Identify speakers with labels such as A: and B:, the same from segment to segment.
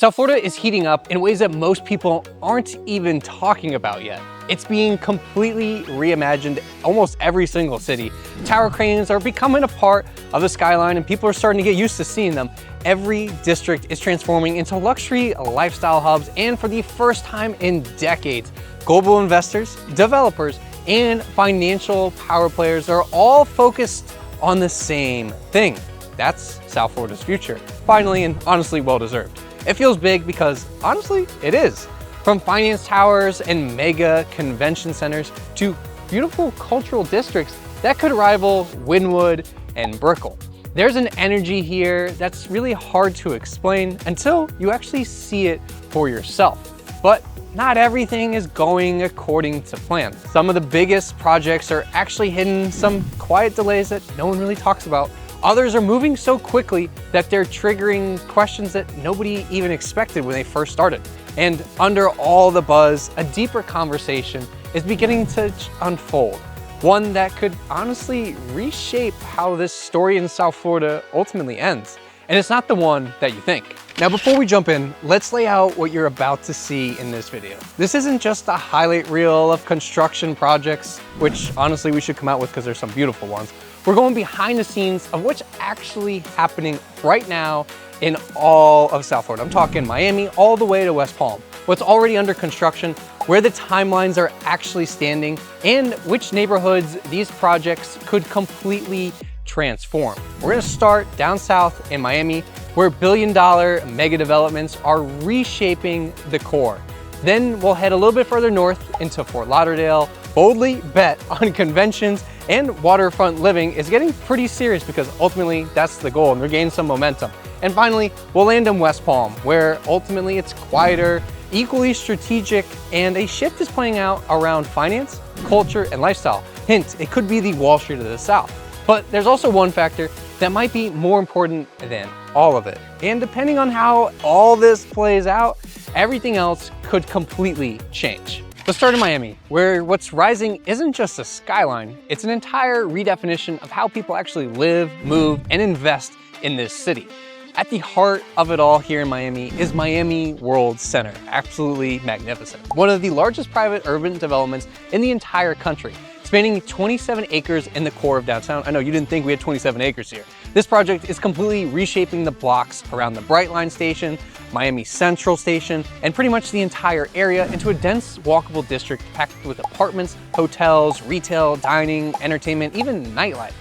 A: South Florida is heating up in ways that most people aren't even talking about yet. It's being completely reimagined almost every single city. Tower cranes are becoming a part of the skyline and people are starting to get used to seeing them. Every district is transforming into luxury lifestyle hubs, and for the first time in decades, global investors, developers, and financial power players are all focused on the same thing. That's South Florida's future. Finally, and honestly well-deserved. It feels big because, honestly, it is. From finance towers and mega convention centers to beautiful cultural districts that could rival Wynwood and Brickell. There's an energy here that's really hard to explain until you actually see it for yourself. But not everything is going according to plan. Some of the biggest projects are actually hitting some quiet delays that no one really talks about. Others are moving so quickly that they're triggering questions that nobody even expected when they first started. And under all the buzz, a deeper conversation is beginning to unfold. One that could honestly reshape how this story in South Florida ultimately ends. And it's not the one that you think. Now, before we jump in, let's lay out what you're about to see in this video. This isn't just a highlight reel of construction projects, which honestly we should come out with because there's some beautiful ones. We're going behind the scenes of what's actually happening right now in all of South Florida. I'm talking Miami all the way to West Palm. What's already under construction, where the timelines are actually standing, and which neighborhoods these projects could completely transform. We're gonna start down south in Miami, where billion-dollar mega developments are reshaping the core. Then we'll head a little bit further north into Fort Lauderdale, boldly bet on conventions, and waterfront living is getting pretty serious because ultimately that's the goal and they're gaining some momentum. And finally, we'll land in West Palm, where ultimately it's quieter, equally strategic, and a shift is playing out around finance, culture, and lifestyle. Hint, it could be the Wall Street of the South. But there's also one factor that might be more important than all of it. And depending on how all this plays out, everything else could completely change. Let's start in Miami, where what's rising isn't just a skyline, it's an entire redefinition of how people actually live, move, and invest in this city. At the heart of it all here in Miami is Miami World Center, absolutely magnificent. One of the largest private urban developments in the entire country, spanning 27 acres in the core of downtown. I know you didn't think we had 27 acres here. This project is completely reshaping the blocks around the Brightline station, Miami Central Station, and pretty much the entire area into a dense walkable district packed with apartments, hotels, retail, dining, entertainment, even nightlife.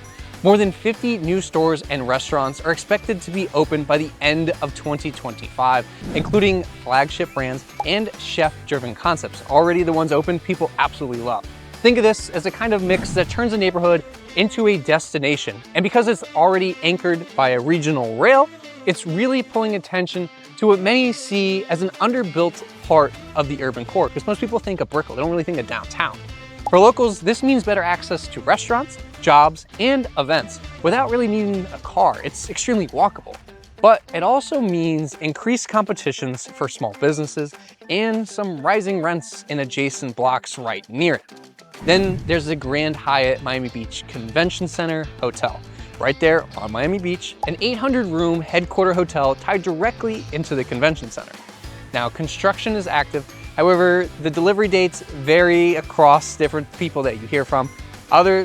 A: More than 50 new stores and restaurants are expected to be open by the end of 2025, including flagship brands and chef-driven concepts. Already the ones open, people absolutely love. Think of this as a kind of mix that turns a neighborhood into a destination. And because it's already anchored by a regional rail, it's really pulling attention to what many see as an underbuilt part of the urban core, because most people think of Brickell, they don't really think of downtown. For locals, this means better access to restaurants, jobs, and events without really needing a car. It's extremely walkable. But it also means increased competitions for small businesses and some rising rents in adjacent blocks right near it. Then there's the Grand Hyatt Miami Beach Convention Center Hotel. Right there on Miami Beach, an 800-room headquarter hotel tied directly into the convention center. Now, construction is active. However, the delivery dates vary across different people that you hear from.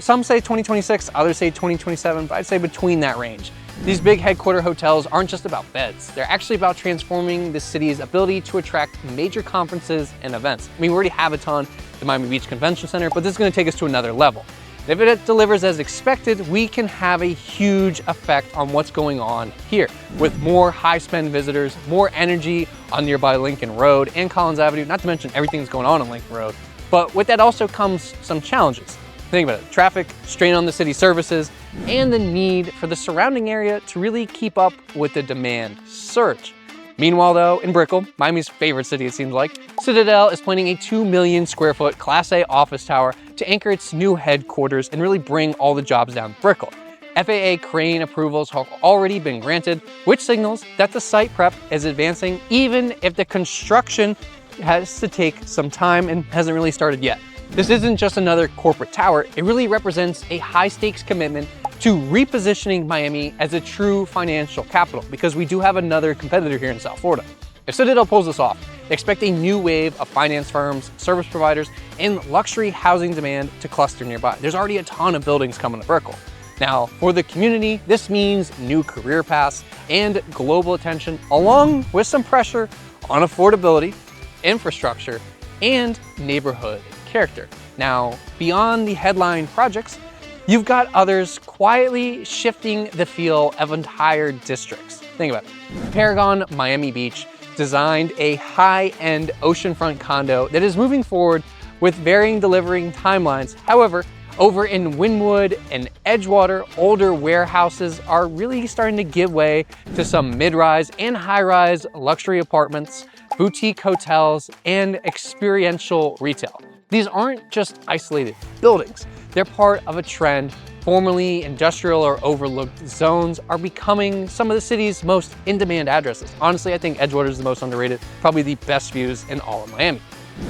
A: Some say 2026, others say 2027, but I'd say between that range. These big headquarter hotels aren't just about beds. They're actually about transforming the city's ability to attract major conferences and events. I mean, we already have a ton at the Miami Beach Convention Center, but this is gonna take us to another level. If it delivers as expected, we can have a huge effect on what's going on here, with more high-spend visitors, more energy on nearby Lincoln Road and Collins Avenue, not to mention everything that's going on Lincoln Road. But with that also comes some challenges. Think about it, traffic, strain on the city services, and the need for the surrounding area to really keep up with the demand surge. Meanwhile though, in Brickell, Miami's favorite city it seems like, Citadel is planning a 2 million square foot Class A office tower to anchor its new headquarters and really bring all the jobs down to Brickell. FAA crane approvals have already been granted, which signals that the site prep is advancing even if the construction has to take some time and hasn't really started yet. This isn't just another corporate tower, it really represents a high-stakes commitment to repositioning Miami as a true financial capital, because we do have another competitor here in South Florida. If Citadel pulls this off, expect a new wave of finance firms, service providers, and luxury housing demand to cluster nearby. There's already a ton of buildings coming to Brickell. Now, for the community, this means new career paths and global attention, along with some pressure on affordability, infrastructure, and neighborhood character. Now, beyond the headline projects, you've got others quietly shifting the feel of entire districts. Think about it. Paragon Miami Beach designed a high-end oceanfront condo that is moving forward with varying delivering timelines. However, over in Wynwood and Edgewater, older warehouses are really starting to give way to some mid-rise and high-rise luxury apartments, boutique hotels, and experiential retail. These aren't just isolated buildings. They're part of a trend. Formerly industrial or overlooked zones are becoming some of the city's most in-demand addresses. Honestly, I think Edgewater is the most underrated, probably the best views in all of Miami.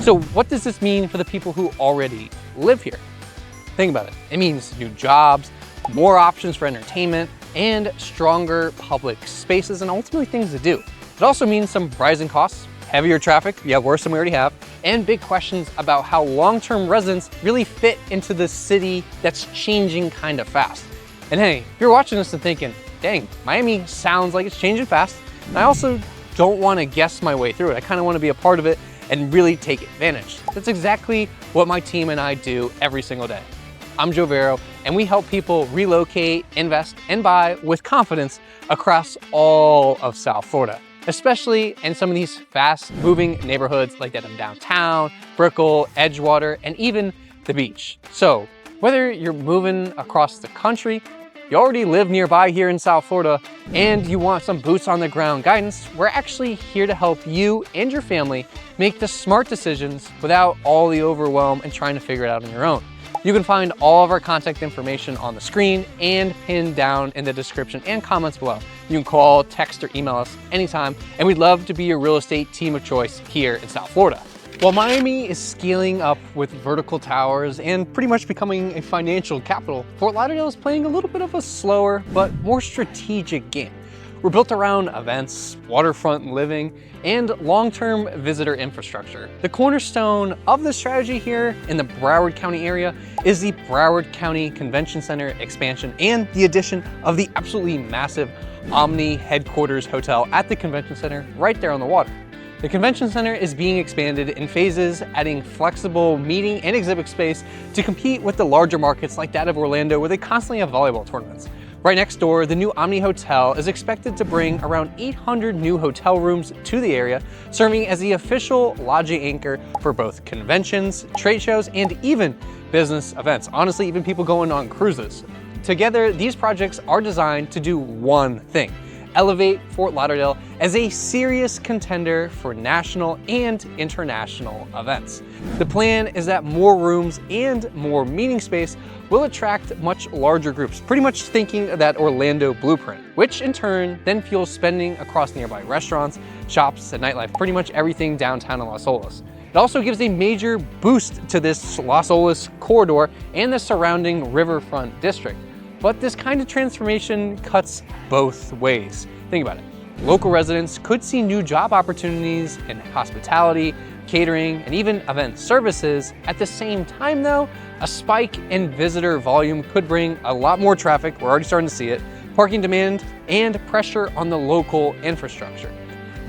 A: So what does this mean for the people who already live here? Think about it. It means new jobs, more options for entertainment, and stronger public spaces, and ultimately things to do. It also means some rising costs, heavier traffic, yeah, worse than we already have, and big questions about how long-term residents really fit into the city that's changing kind of fast. And hey, if you're watching this and thinking, dang, Miami sounds like it's changing fast, I also don't want to guess my way through it. I kind of want to be a part of it and really take advantage. That's exactly what my team and I do every single day. I'm Joe Vero, and we help people relocate, invest, and buy with confidence across all of South Florida, especially in some of these fast-moving neighborhoods like that of downtown, Brickell, Edgewater, and even the beach. So whether you're moving across the country, you already live nearby here in South Florida, and you want some boots on the ground guidance, we're actually here to help you and your family make the smart decisions without all the overwhelm and trying to figure it out on your own. You can find all of our contact information on the screen and pinned down in the description and comments below. You can call, text, or email us anytime, and we'd love to be your real estate team of choice here in South Florida. While Miami is scaling up with vertical towers and pretty much becoming a financial capital, Fort Lauderdale is playing a little bit of a slower but more strategic game. We're built around events, waterfront living, and long-term visitor infrastructure. The cornerstone of the strategy here in the Broward County area is the Broward County Convention Center expansion and the addition of the absolutely massive Omni headquarters hotel at the convention center right there on the water. The convention center is being expanded in phases, adding flexible meeting and exhibit space to compete with the larger markets like that of Orlando, where they constantly have volleyball tournaments. Right next door, the new Omni Hotel is expected to bring around 800 new hotel rooms to the area, serving as the official lodging anchor for both conventions, trade shows, and even business events. Honestly, even people going on cruises. Together, these projects are designed to do one thing: elevate Fort Lauderdale as a serious contender for national and international events. The plan is that more rooms and more meeting space will attract much larger groups, pretty much thinking of that Orlando blueprint, which in turn then fuels spending across nearby restaurants, shops, and nightlife, pretty much everything downtown in Las Olas. It also gives a major boost to this Las Olas corridor and the surrounding riverfront district. But this kind of transformation cuts both ways. Think about it. Local residents could see new job opportunities in hospitality, catering, and even event services. At the same time though, a spike in visitor volume could bring a lot more traffic, we're already starting to see it, parking demand, and pressure on the local infrastructure.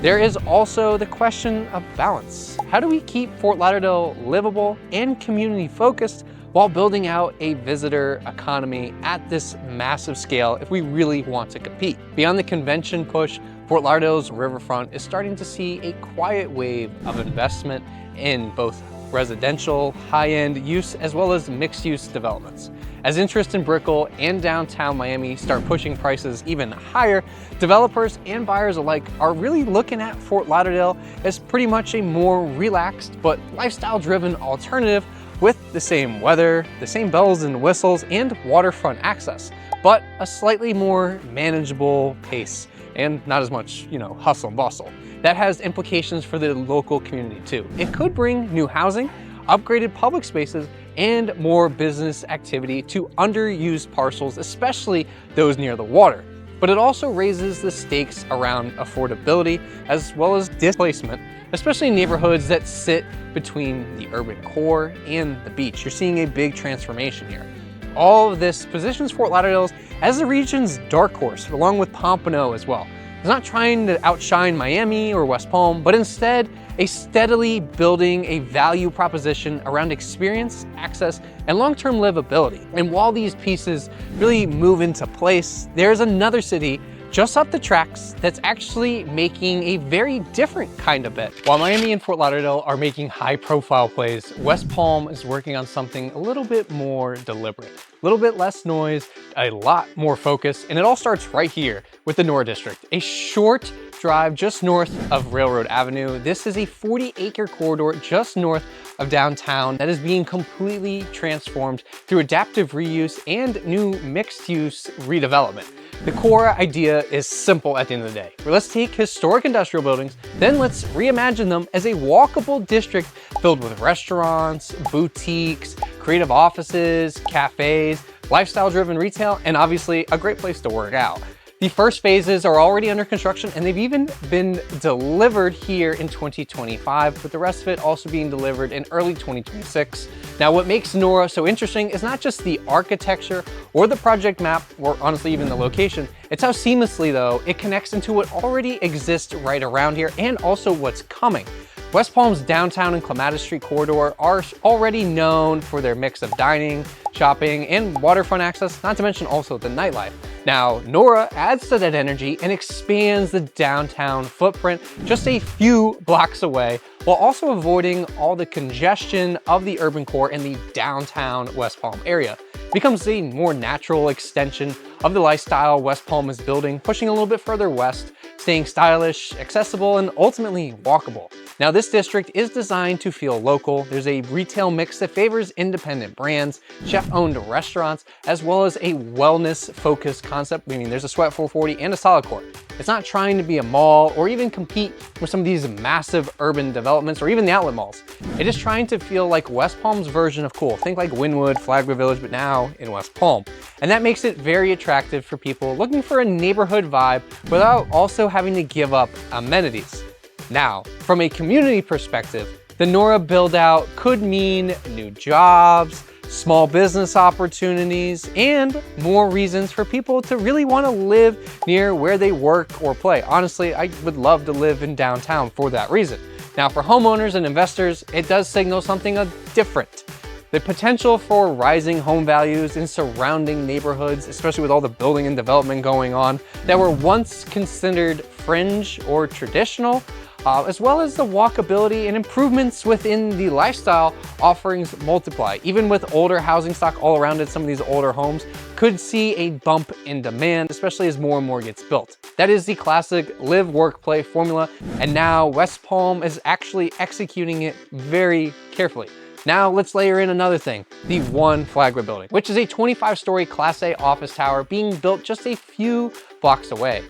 A: There is also the question of balance. How do we keep Fort Lauderdale livable and community focused while building out a visitor economy at this massive scale if we really want to compete? Beyond the convention push, Fort Lauderdale's riverfront is starting to see a quiet wave of investment in both residential, high-end use, as well as mixed-use developments. As interest in Brickell and downtown Miami start pushing prices even higher, developers and buyers alike are really looking at Fort Lauderdale as pretty much a more relaxed but lifestyle-driven alternative with the same weather, the same bells and whistles, and waterfront access, but a slightly more manageable pace and not as much, hustle and bustle. That has implications for the local community too. It could bring new housing, upgraded public spaces, and more business activity to underused parcels, especially those near the water. but it also raises the stakes around affordability as well as displacement, especially in neighborhoods that sit between the urban core and the beach. You're seeing a big transformation here. All of this positions Fort Lauderdale as the region's dark horse, along with Pompano as well. It's not trying to outshine Miami or West Palm, but instead a steadily building a value proposition around experience, access, and long-term livability. And while these pieces really move into place, there's another city just up the tracks that's actually making a very different kind of bet. While Miami and Fort Lauderdale are making high-profile plays, West Palm is working on something a little bit more deliberate. A little bit less noise, a lot more focus, and it all starts right here with the Nora District, a short drive just north of Railroad Avenue. This is a 40-acre corridor just north of downtown that is being completely transformed through adaptive reuse and new mixed-use redevelopment. The core idea is simple at the end of the day. Let's take historic industrial buildings, then let's reimagine them as a walkable district filled with restaurants, boutiques, creative offices, cafes, lifestyle-driven retail, and obviously a great place to work out. The first phases are already under construction and they've even been delivered here in 2025, with the rest of it also being delivered in early 2026. Now, what makes Nora so interesting is not just the architecture or the project map, or honestly even the location, it's how seamlessly though it connects into what already exists right around here and also what's coming. West Palm's downtown and Clematis Street corridor are already known for their mix of dining, shopping, and waterfront access, not to mention also the nightlife. Now, Nora adds to that energy and expands the downtown footprint just a few blocks away, while also avoiding all the congestion of the urban core in the downtown West Palm area. It becomes a more natural extension of the lifestyle West Palm is building, pushing a little bit further west, staying stylish, accessible, and ultimately walkable. Now, this district is designed to feel local. There's a retail mix that favors independent brands, chef-owned restaurants, as well as a wellness-focused concept, meaning there's a Sweat 440 and a Solid Core. It's not trying to be a mall or even compete with some of these massive urban developments or even the outlet malls. It is trying to feel like West Palm's version of cool. Think like Wynwood, Flagler Village, but now in West Palm. And that makes it very attractive for people looking for a neighborhood vibe without also having to give up amenities. Now, from a community perspective, the Nora build-out could mean new jobs, small business opportunities, and more reasons for people to really want to live near where they work or play. Honestly, I would love to live in downtown for that reason. Now, for homeowners and investors, it does signal something different. The potential for rising home values in surrounding neighborhoods, especially with all the building and development going on, that were once considered fringe or traditional, as well as the walkability and improvements within the lifestyle offerings multiply. Even with older housing stock all around it, some of these older homes could see a bump in demand, especially as more and more gets built. That is the classic live, work, play formula, and now West Palm is actually executing it very carefully. Now let's layer in another thing, the One Flagler building, which is a 25-story Class A office tower being built just a few blocks away.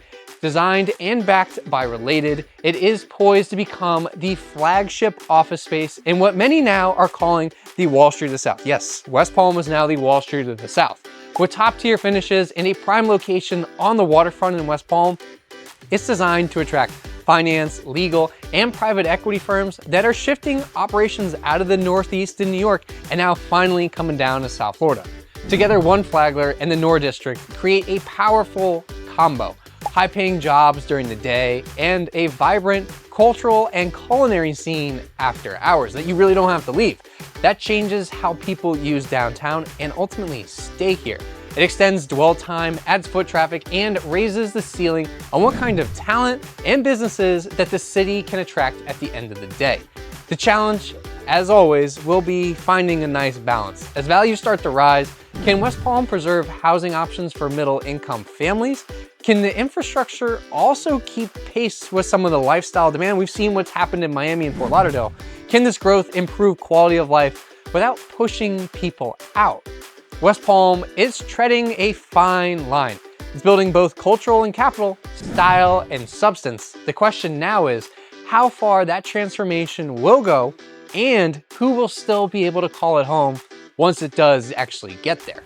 A: Designed and backed by Related, it is poised to become the flagship office space in what many now are calling the Wall Street of the South. Yes, West Palm is now the Wall Street of the South. With top-tier finishes in a prime location on the waterfront in West Palm, it's designed to attract finance, legal, and private equity firms that are shifting operations out of the Northeast in New York and now finally coming down to South Florida. Together, One Flagler and the Nora District create a powerful combo. High-paying jobs during the day and a vibrant cultural and culinary scene after hours that you really don't have to leave. That changes how people use downtown and ultimately stay here. It extends dwell time, adds foot traffic, and raises the ceiling on what kind of talent and businesses that the city can attract at the end of the day. The challenge, as always, will be finding a nice balance. As values start to rise, can West Palm preserve housing options for middle-income families? Can the infrastructure also keep pace with some of the lifestyle demand? We've seen what's happened in Miami and Fort Lauderdale. Can this growth improve quality of life without pushing people out? West Palm is treading a fine line. It's building both cultural and capital, style and substance. The question now is how far that transformation will go and who will still be able to call it home once it does actually get there.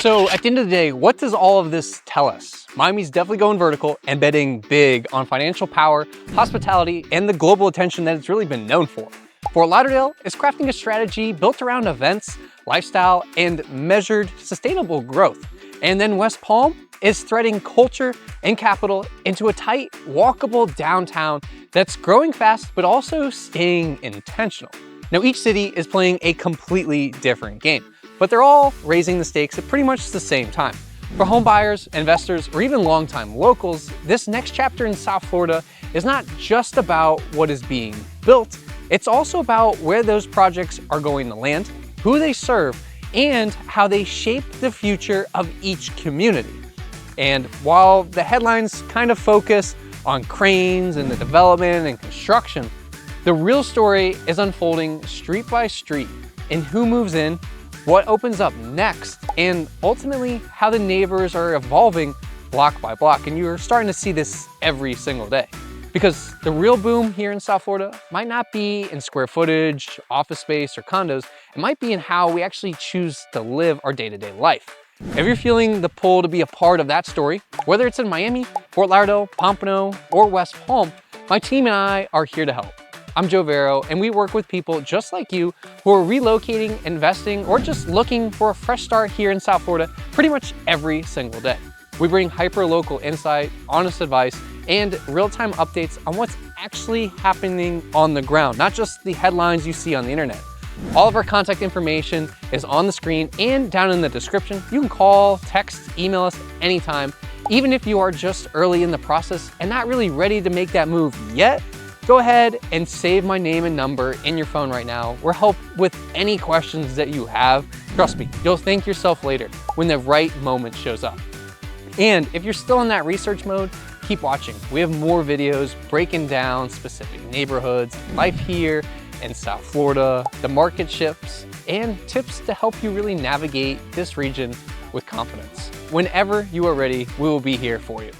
A: So at the end of the day, what does all of this tell us? Miami's definitely going vertical and betting big on financial power, hospitality, and the global attention that it's really been known for. Fort Lauderdale is crafting a strategy built around events, lifestyle, and measured sustainable growth. And then West Palm is threading culture and capital into a tight, walkable downtown that's growing fast, but also staying intentional. Now, each city is playing a completely different game, but they're all raising the stakes at pretty much the same time. For home buyers, investors, or even longtime locals, this next chapter in South Florida is not just about what is being built, it's also about where those projects are going to land, who they serve, and how they shape the future of each community. And while the headlines kind of focus on cranes and the development and construction, the real story is unfolding street by street in who moves in, what opens up next, and ultimately how the neighbors are evolving block by block. And you're starting to see this every single day. Because the real boom here in South Florida might not be in square footage, office space, or condos. It might be in how we actually choose to live our day-to-day life. If you're feeling the pull to be a part of that story, whether it's in Miami, Fort Lauderdale, Pompano, or West Palm, my team and I are here to help. I'm Joe Vero, and we work with people just like you who are relocating, investing, or just looking for a fresh start here in South Florida pretty much every single day. We bring hyper-local insight, honest advice, and real-time updates on what's actually happening on the ground, not just the headlines you see on the internet. All of our contact information is on the screen and down in the description. You can call, text, email us anytime. Even if you are just early in the process and not really ready to make that move yet, go ahead and save my name and number in your phone right now. We'll help with any questions that you have. Trust me, you'll thank yourself later when the right moment shows up. And if you're still in that research mode, keep watching. We have more videos breaking down specific neighborhoods, life here in South Florida, the market shifts, and tips to help you really navigate this region with confidence. Whenever you are ready, we will be here for you.